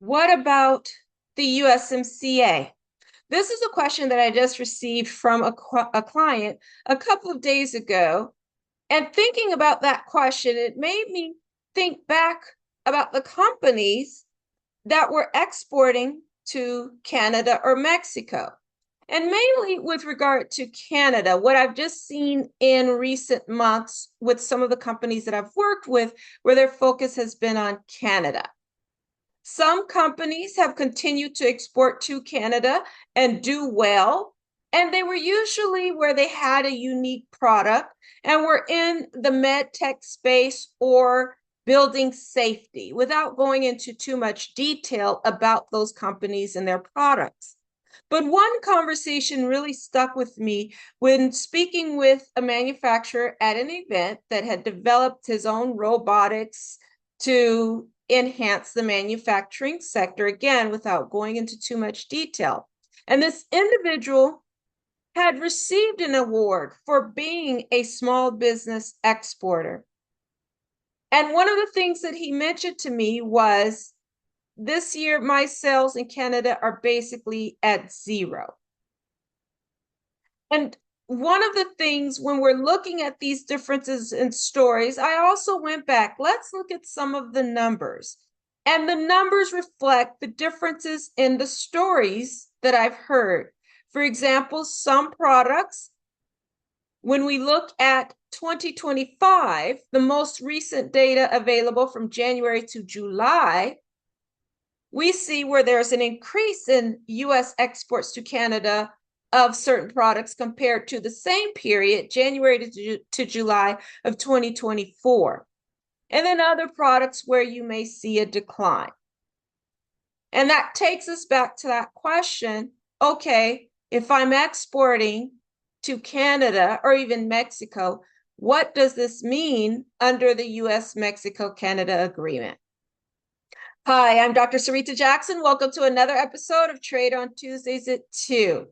What about the USMCA? This is a question that I just received from a client a couple of days ago. And thinking about that question, it made me think back about the companies that were exporting to Canada or Mexico. And mainly with regard to Canada, what I've just seen in recent months with some of the companies that I've worked with, where their focus has been on Canada. Some companies have continued to export to Canada and do well. And they were usually where they had a unique product and were in the med tech space or building safety without going into too much detail about those companies and their products. But one conversation really stuck with me when speaking with a manufacturer at an event that had developed his own robotics to enhance the manufacturing sector, again, without going into too much detail. And this individual had received an award for being a small business exporter. And one of the things that he mentioned to me was, this year, my sales in Canada are basically at zero. And one of the things when we're looking at these differences in stories, I also went back. Let's look at some of the numbers. And the numbers reflect the differences in the stories that I've heard. For example, some products, when we look at 2025, the most recent data available from January to July, we see where there's an increase in US exports to Canada of certain products compared to the same period, January to July of 2024. And then other products where you may see a decline. And that takes us back to that question, okay, if I'm exporting to Canada or even Mexico, what does this mean under the US-Mexico-Canada agreement? Hi, I'm Dr. Sarita Jackson. Welcome to another episode of Trade on Tuesdays at 2,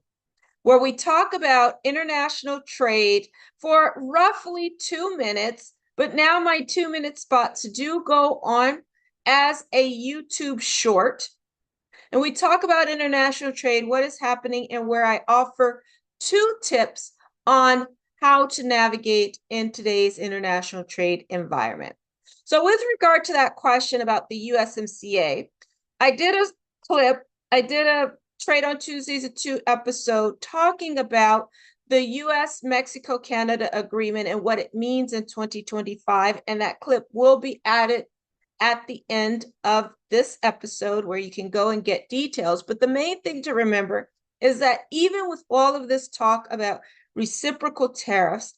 where we talk about international trade for roughly 2 minutes. But now my 2-minute spots do go on as a YouTube short. And we talk about international trade, what is happening, and where I offer 2 tips on how to navigate in today's international trade environment. So with regard to that question about the USMCA, I did a Trade on Tuesdays at 2 episode talking about the US-Mexico-Canada agreement and what it means in 2025. And that clip will be added at the end of this episode where you can go and get details. But the main thing to remember is that even with all of this talk about reciprocal tariffs,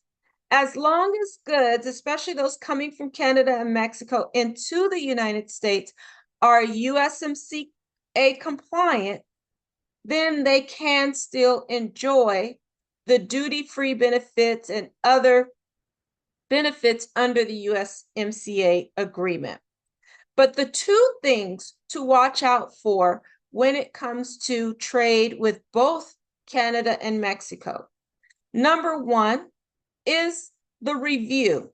as long as goods, especially those coming from Canada and Mexico into the United States, are USMCA compliant, then they can still enjoy the duty-free benefits and other benefits under the USMCA agreement. But the 2 things to watch out for when it comes to trade with both Canada and Mexico. Number 1 is the review.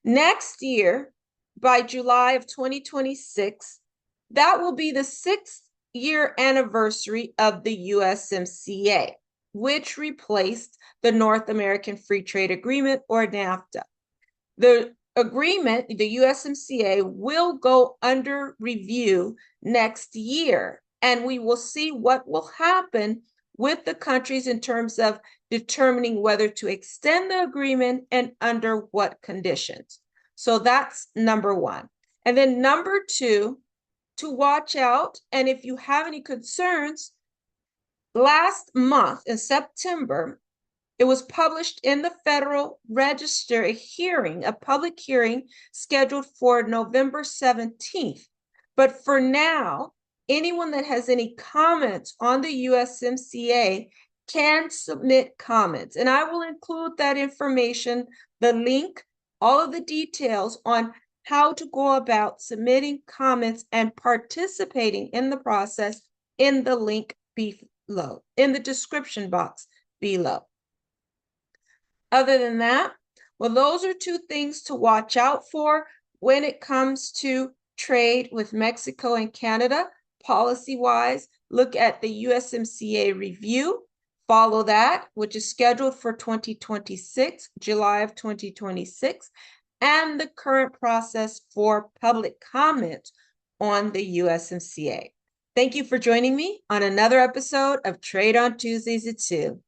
Next year, by July of 2026, that will be the 6th year anniversary of the USMCA, which replaced the North American Free Trade Agreement, or NAFTA. The agreement, the USMCA, will go under review next year, and we will see what will happen with the countries in terms of determining whether to extend the agreement and under what conditions. So that's number 1. And then number 2, to watch out, and if you have any concerns, last month in September, it was published in the Federal Register, a public hearing scheduled for November 17th. But for now, anyone that has any comments on the USMCA can submit comments. And I will include that information, the link, all of the details on how to go about submitting comments and participating in the process in the link below, in the description box below. Other than that, well, those are 2 things to watch out for when it comes to trade with Mexico and Canada. policy-wise, look at the USMCA review, follow that, which is scheduled for 2026, July of 2026, and the current process for public comment on the USMCA. Thank you for joining me on another episode of Trade on Tuesdays at 2.